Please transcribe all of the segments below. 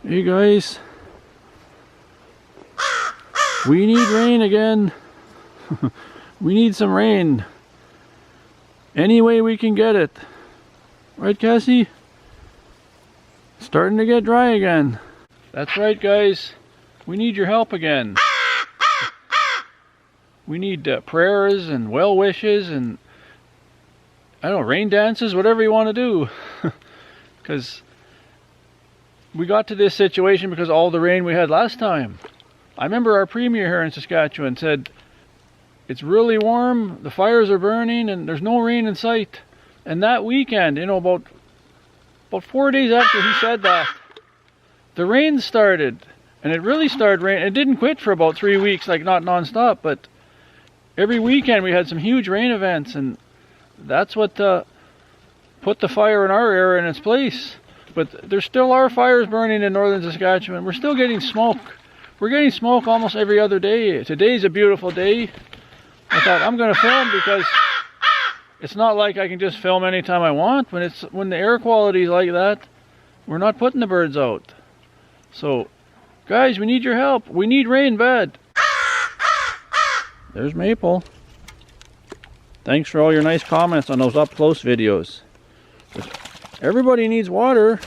Hey guys, we need rain again. We need some rain. Any way we can get it. Right, Cassie? It's starting to get dry again. That's right, guys. We need your help again. We need prayers and well wishes and, I don't know, rain dances, whatever you want to do. Because we got to this situation because of all the rain we had last time. I remember our premier here in Saskatchewan said, it's really warm, the fires are burning, and there's no rain in sight. And that weekend, you know, about 4 days after he said that, the rain started. And it really started raining. It didn't quit for about 3 weeks, like not non-stop, but every weekend we had some huge rain events, and that's what put the fire in our area in its place. But there still are fires burning in northern Saskatchewan. We're still getting smoke. We're getting smoke almost every other day. Today's a beautiful day. I thought I'm going to film because it's not like I can just film anytime I want. When the air quality is like that, we're not putting the birds out. So, guys, we need your help. We need rain bad. There's Maple. Thanks for all your nice comments on those up-close videos. Everybody needs water.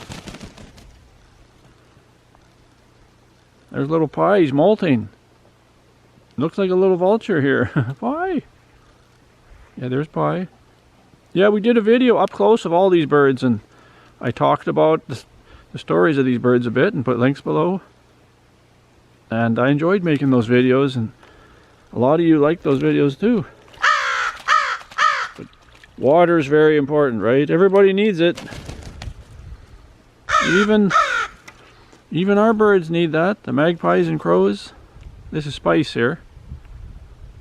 There's little Pie, he's molting. Looks like a little vulture here. Pie. Yeah, there's Pie. Yeah, we did a video up close of all these birds, and I talked about the stories of these birds a bit and put links below. And I enjoyed making those videos, and a lot of you like those videos too. But water is very important, right? Everybody needs it. Even our birds need that. The magpies and crows. This is Spice here.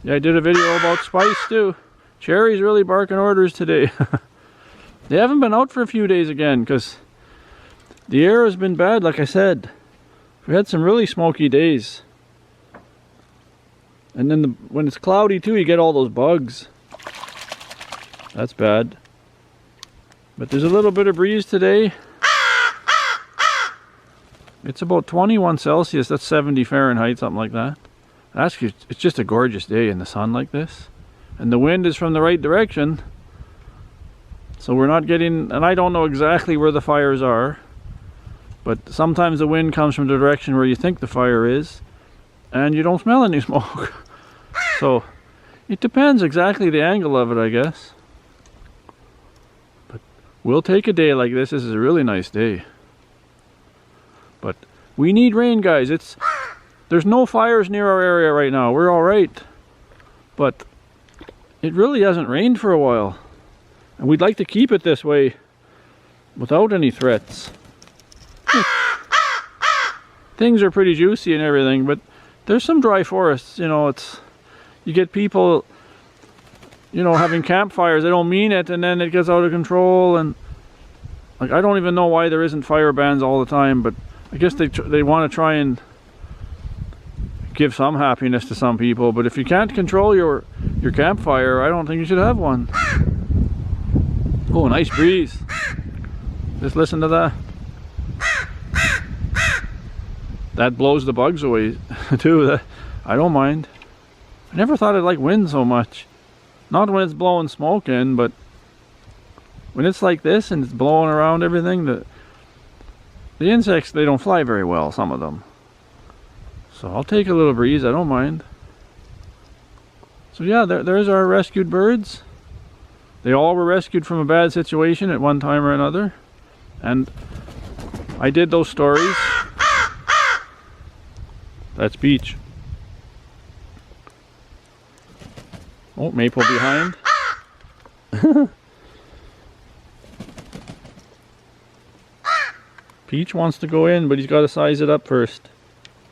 Yeah, I did a video about Spice too. Cherry's really barking orders today. They haven't been out for a few days again because the air has been bad, like I said. We had some really smoky days. And then when it's cloudy too, you get all those bugs. That's bad. But there's a little bit of breeze today. It's about 21 Celsius, that's 70 Fahrenheit, something like that. It's just a gorgeous day in the sun like this. And the wind is from the right direction. So we're not getting, and I don't know exactly where the fires are. But sometimes the wind comes from the direction where you think the fire is. And you don't smell any smoke. So it depends exactly the angle of it, I guess. But we'll take a day like this. This is a really nice day. But we need rain, guys. There's no fires near our area right now. We're all right. But it really hasn't rained for a while. And we'd like to keep it this way without any threats. Things are pretty juicy and everything, but there's some dry forests, you know. You get people, you know, having campfires. They don't mean it, and then it gets out of control. And like, I don't even know why there isn't fire bans all the time, but I guess they want to try and give some happiness to some people. But if you can't control your campfire, I don't think you should have one. Oh, nice breeze. Just listen to that. That blows the bugs away too. I don't mind. I never thought I'd like wind so much. Not when it's blowing smoke in, but when it's like this and it's blowing around everything, the insects, they don't fly very well, some of them. So I'll take a little breeze, I don't mind. So yeah, there's our rescued birds. They all were rescued from a bad situation at one time or another. And I did those stories. That's Peach. Oh, Maple behind. Peach wants to go in, but he's got to size it up first.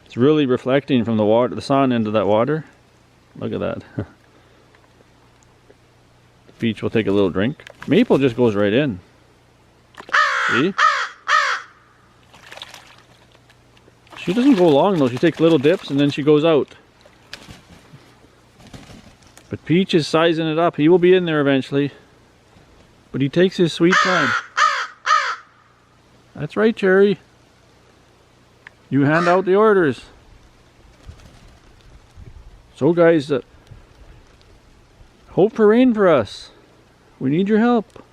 It's really reflecting from the water, the sun into that water. Look at that. Peach will take a little drink. Maple just goes right in. See? She doesn't go long though. She takes little dips and then she goes out. But Peach is sizing it up. He will be in there eventually. But he takes his sweet time. That's right, Cherry. You hand out the orders. So guys, hope for rain for us. We need your help.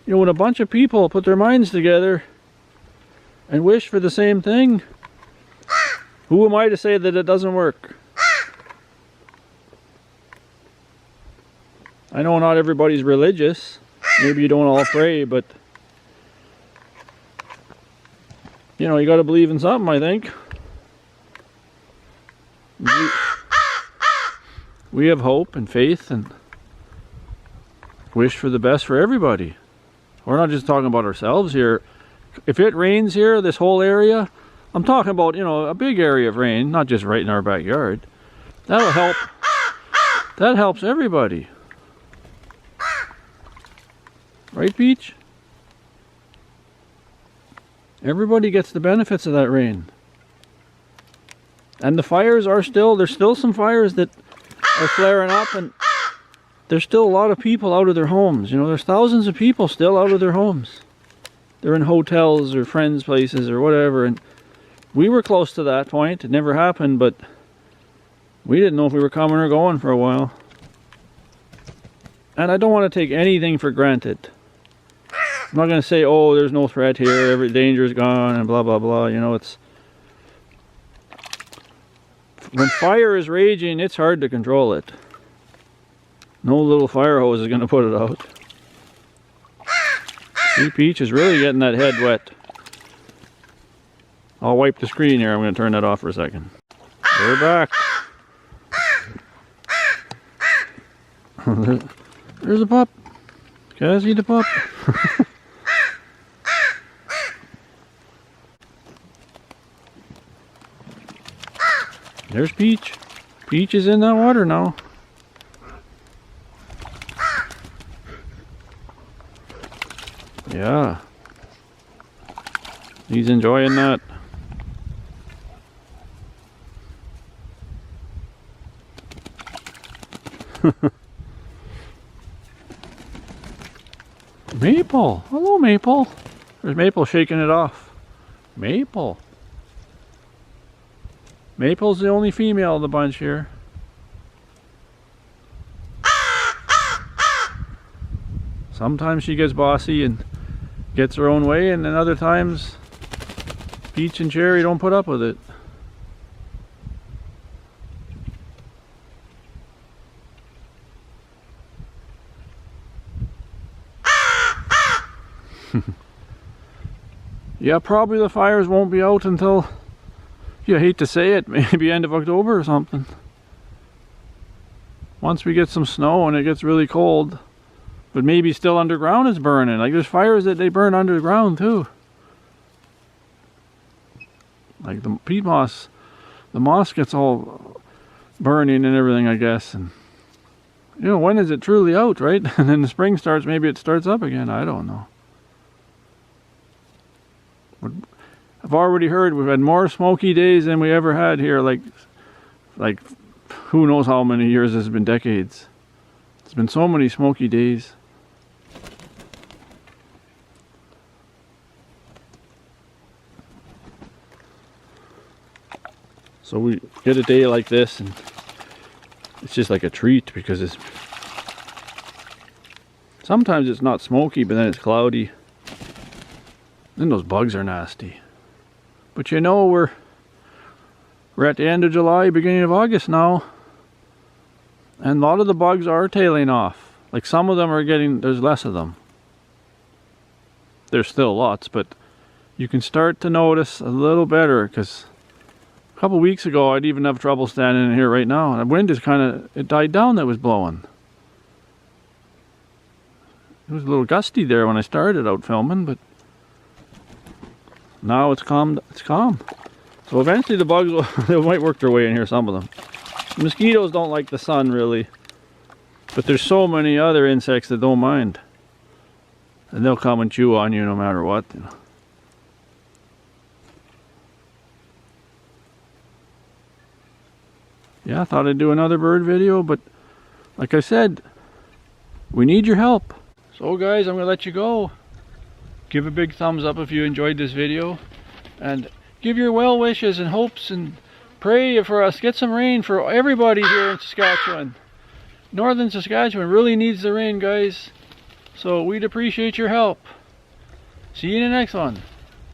You know, when a bunch of people put their minds together and wish for the same thing, who am I to say that it doesn't work? I know not everybody's religious. Maybe you don't all pray, but you know, you got to believe in something, I think. We have hope and faith and wish for the best for everybody. We're not just talking about ourselves here. If it rains here, this whole area, I'm talking about, you know, a big area of rain, not just right in our backyard. That'll help. That helps everybody. Right, Peach? Everybody gets the benefits of that rain. And the fires are still, there's still some fires that are flaring up, and there's still a lot of people out of their homes. You know, there's thousands of people still out of their homes. They're in hotels or friends' places or whatever, and we were close to that point. It never happened, but we didn't know if we were coming or going for a while. And I don't want to take anything for granted. I'm not going to say, oh, there's no threat here, every danger is gone, and blah, blah, blah. You know, it's... when fire is raging, it's hard to control it. No little fire hose is going to put it out. See, Peach is really getting that head wet. I'll wipe the screen here. I'm going to turn that off for a second. We're back. There's a pup. Can I see the pup? There's Peach. Peach is in that water now. Yeah. He's enjoying that. Maple. Hello, Maple. There's Maple shaking it off. Maple. Maple's the only female of the bunch here. Sometimes she gets bossy and gets her own way, and then other times Peach and Cherry don't put up with it. Yeah, probably the fires won't be out until, you hate to say it, maybe end of October or something. Once we get some snow and it gets really cold. But maybe still underground is burning. Like there's fires that they burn underground too. Like the peat moss, the moss gets all burning and everything, I guess. And you know, when is it truly out, right? And then the spring starts, maybe it starts up again. I don't know. But I've already heard we've had more smoky days than we ever had here. Like who knows how many years? It's been decades. It's been so many smoky days. So we get a day like this and it's just like a treat, because it's sometimes it's not smoky, but then it's cloudy. Then those bugs are nasty. But you know, we're at the end of July, beginning of August now, and a lot of the bugs are tailing off. Like some of them are getting, there's less of them. There's still lots, but you can start to notice a little better, because a couple weeks ago I'd even have trouble standing in here right now, and the wind is kind of, it died down that was blowing. It was a little gusty there when I started out filming, but now it's calm. It's calm. So eventually the bugs will, they might work their way in here, some of them. The mosquitoes don't like the sun really, but there's so many other insects that don't mind. And they'll come and chew on you no matter what. You know. Yeah, I thought I'd do another bird video, but like I said, we need your help. So guys, I'm going to let you go. Give a big thumbs up if you enjoyed this video, and give your well wishes and hopes and pray for us. Get some rain for everybody here in Saskatchewan. Northern Saskatchewan really needs the rain, guys. So we'd appreciate your help. See you in the next one.